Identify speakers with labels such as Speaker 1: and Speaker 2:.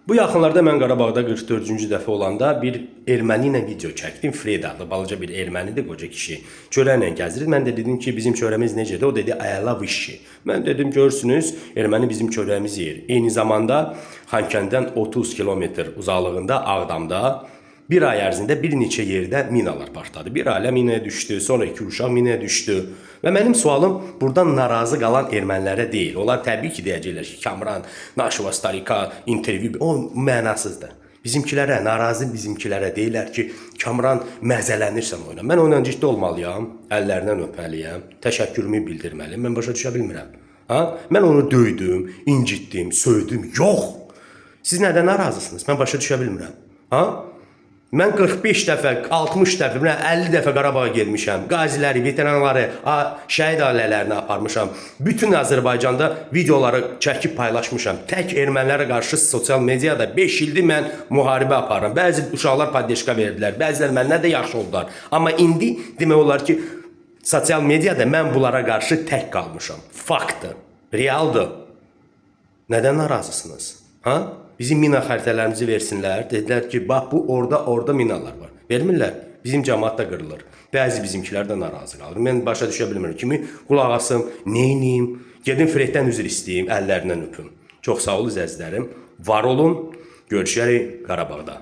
Speaker 1: Bu yaxınlarda mən Qarabağda 44-cü dəfə olanda bir erməni ilə video çəkdim. Fred adlı balaca bir ermənidir, qoca kişi. Çörəklə gəzirir. Mən də dedim ki, bizim çörəmiz necədir? O dedi, əla vişi. Mən dedim, görsünüz, erməni bizim çörəyimizi yer. Eyni zamanda Xankəndidən 30 kilometr uzaqlığında Ağdamda bir ay ərzində bir neçə yerdə minalar partladı. Bir ailə minaya düşdü, sonra 2 uşaq minaya düşdü. Və mənim sualım buradan narazı qalan ermənilərə deyil. Onlar təbii ki, deyəcəklər ki, Kamran, Naşova, Starika, intervyu, o mənasızdır. Bizimkilərə, narazı bizimkilərə deyirlər ki, Kamran məzələnirsən oyuna. Mən onunla ciddi olmalıyam, əllərindən öpməliyəm, təşəkkürümü bildirməliyəm. Mən başa düşə bilmirəm. Ha? Mən onu döydüm, incitdim, söydüm. Yox! Siz nədən narazısınız? Mən başa düşə bilmirəm. Ha? Mən 45 dəfə, 60 dəfə, 50 dəfə Qarabağa gelmişəm. Qaziləri, veteranları, şəhid ailələrini aparmışam. Bütün Azərbaycanda videoları çəkib paylaşmışam. Tək ermənilərə qarşı sosial mediada 5 ildir mən müharibə aparıram. Bəzi uşaqlar poddeşka verdilər, bəziləri məndən də yaxşı oldular. Amma indi demək olar ki, sosial mediada mən bunlara qarşı tək qalmışam. Faktdır, realdır. Nədən narazısınız? Ha? Bizim mina xəritələrimizi versinlər. Dedilər ki, bax bu orada minalar var. Vermirlər. Bizim cəmaat da qırılır. Bəzi bizimkilər də narazı qalır. Mən başa düşə bilmirəm. Kimi qulaq asım, neyniyim? Gedim Freddən üzr istəyim, əllərindən öpüm. Çox sağ olun əzizlərim. Var olun. Görüşərik Qarabağda.